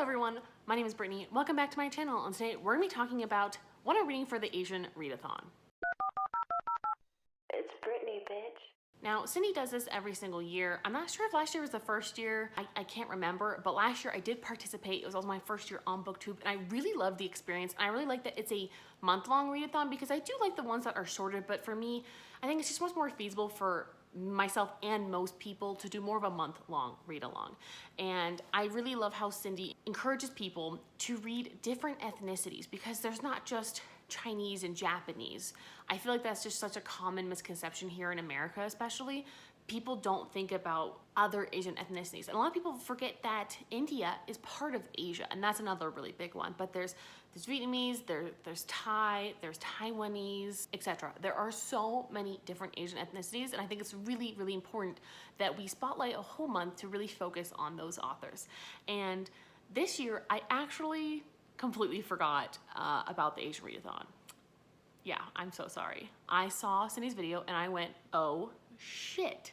everyone, my name is Brittany. Welcome back to my channel, and today we're going to be talking about what I'm reading for the Asian Readathon. It's Brittany, bitch. Now, Cindy does this every single year. I'm not sure if last year was the first year. I can't remember, but last year I did participate. It was also my first year on BookTube, and I really loved the experience. And I really like that it's a month-long readathon because I do like the ones that are shorter, but for me, I think it's just much more feasible for myself and most people to do more of a month-long read-along. And I really love how Cindy encourages people to read different ethnicities because there's not just Chinese and Japanese. I feel like that's just such a common misconception here in America, especially. People don't think about other Asian ethnicities. And a lot of people forget that India is part of Asia, and that's another really big one. But there's Vietnamese, there's Thai, there's Taiwanese, etc. There are so many different Asian ethnicities, and I think it's really, really important that we spotlight a whole month to really focus on those authors. And this year, I actually completely forgot about the Asian Readathon. Yeah, I'm so sorry. I saw Cindy's video and I went, oh shit.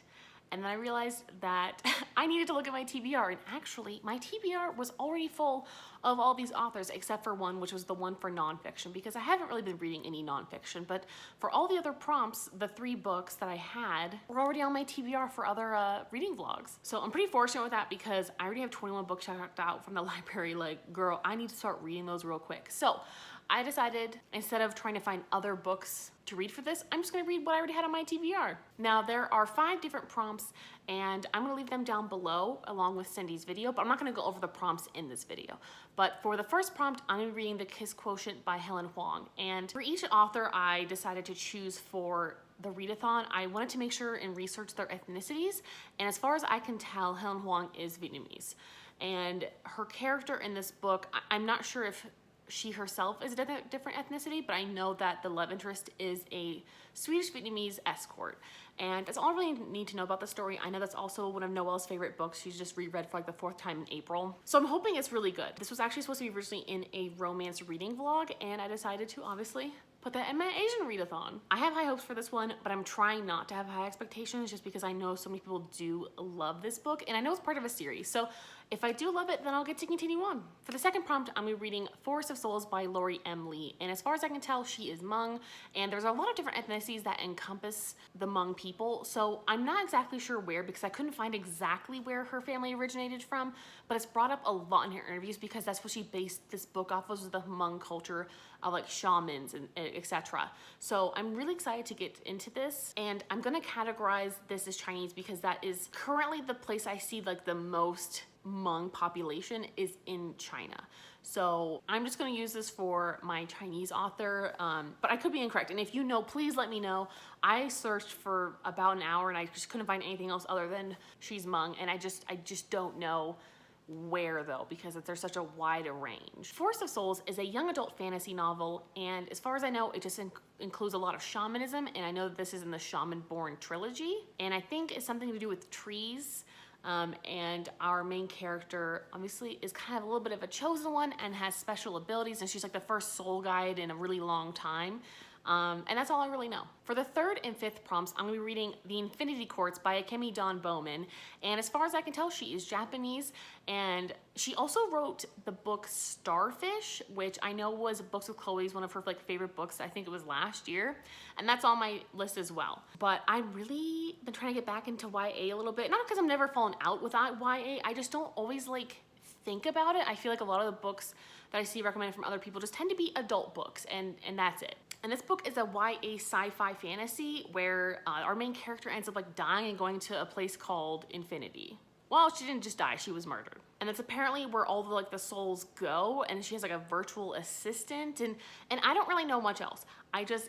And then I realized that I needed to look at my TBR, and actually my TBR was already full of all these authors except for one, which was the one for nonfiction, because I haven't really been reading any nonfiction, but for all the other prompts, the 3 books that I had were already on my TBR for other reading vlogs. So I'm pretty fortunate with that because I already have 21 books checked out from the library. Like, girl, I need to start reading those real quick. So I decided, instead of trying to find other books to read for this, I'm just gonna read what I already had on my TBR. Now, there are 5 different prompts, and I'm gonna leave them down below along with Cindy's video, but I'm not gonna go over the prompts in this video. But for the first prompt, I'm gonna be reading The Kiss Quotient by Helen Huang. And for each author I decided to choose for the readathon, I wanted to make sure and research their ethnicities. And as far as I can tell, Helen Huang is Vietnamese. And her character in this book, I'm not sure if she herself is a different ethnicity, but I know that the love interest is a Swedish Vietnamese escort. And that's all I really need to know about the story. I know that's also one of Noelle's favorite books. She's just reread for like the 4th time in April. So I'm hoping it's really good. This was actually supposed to be originally in a romance reading vlog, and I decided to obviously put that in my Asian readathon. I have high hopes for this one, but I'm trying not to have high expectations just because I know so many people do love this book, and I know it's part of a series. So if I do love it, then I'll get to continue on. For the second prompt, I'm gonna be reading Forest of Souls by Lori M. Lee. And as far as I can tell, she is Hmong, and there's a lot of different ethnicities that encompass the Hmong people. So I'm not exactly sure where, because I couldn't find exactly where her family originated from, but it's brought up a lot in her interviews because that's what she based this book off of, was the Hmong culture of like shamans and etc. So I'm really excited to get into this, and I'm gonna categorize this as Chinese because that is currently the place I see like the most Hmong population is in China. So I'm just gonna use this for my Chinese author, but I could be incorrect. And if you know, please let me know. I searched for about an hour and I just couldn't find anything else other than she's Hmong, and I just don't know where though, because there's such a wide range. Forest of Souls is a young adult fantasy novel, and as far as I know, it just includes a lot of shamanism, and I know that this is in the Shaman Born trilogy, and I think it's something to do with trees. And our main character obviously is kind of a little bit of a chosen one and has special abilities, and she's like the first soul guide in a really long time. And that's all I really know. For the 3rd and 5th prompts, I'm gonna be reading The Infinity Courts by Akemi Dawn Bowman. And as far as I can tell, she is Japanese. And she also wrote the book Starfish, which I know was Books with Chloe's one of her like favorite books. I think it was last year. And that's on my list as well. But I've really been trying to get back into YA a little bit. Not because I've never fallen out with YA. I just don't always like think about it. I feel like a lot of the books that I see recommended from other people just tend to be adult books, and that's it. And this book is a YA sci-fi fantasy where our main character ends up like dying and going to a place called Infinity. Well, she didn't just die, she was murdered. And it's apparently where all the souls go, and she has like a virtual assistant, and I don't really know much else.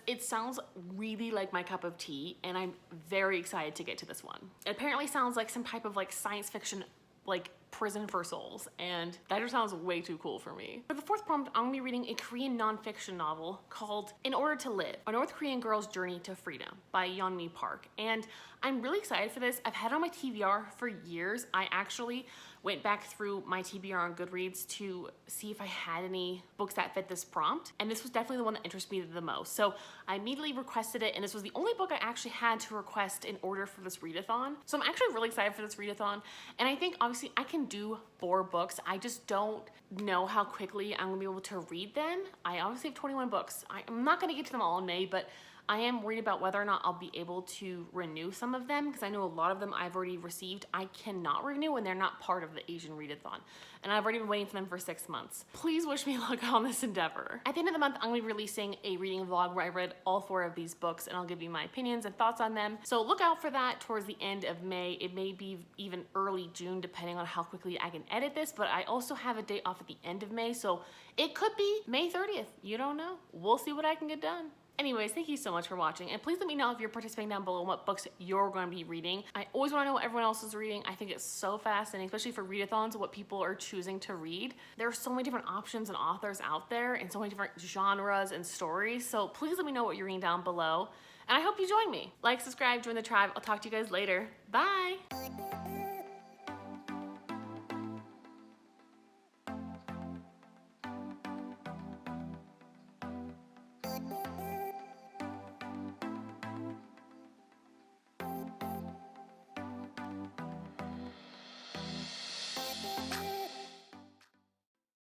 It sounds really like my cup of tea, and I'm very excited to get to this one. It apparently sounds like some type of like science fiction, like prison for souls, and that just sounds way too cool for me. For the 4th prompt, I'm gonna be reading a Korean nonfiction novel called In Order to Live, A North Korean Girl's Journey to Freedom by Yeonmi Park. And I'm really excited for this. I've had it on my TBR for years. I actually went back through my TBR on Goodreads to see if I had any books that fit this prompt, and this was definitely the one that interested me the most. So I immediately requested it, and this was the only book I actually had to request in order for this readathon. So I'm actually really excited for this readathon, and I think obviously I can do 4 books. I just don't know how quickly I'm gonna be able to read them. I obviously have 21 books. I'm not gonna get to them all in May, but I am worried about whether or not I'll be able to renew some of them, because I know a lot of them I've already received I cannot renew, and they're not part of the Asian Readathon. And I've already been waiting for them for 6 months. Please wish me luck on this endeavor. At the end of the month, I'm gonna be releasing a reading vlog where I read all 4 of these books, and I'll give you my opinions and thoughts on them. So look out for that towards the end of May. It may be even early June, depending on how quickly I can edit this, but I also have a date off at the end of May, so it could be May 30th. You don't know. We'll see what I can get done. Anyways, thank you so much for watching, and please let me know if you're participating down below and what books you're going to be reading. I always want to know what everyone else is reading. I think it's so fascinating, especially for readathons, what people are choosing to read. There are so many different options and authors out there, and so many different genres and stories, so please let me know what you're reading down below, and I hope you join me. Like, subscribe, join the tribe. I'll talk to you guys later. Bye!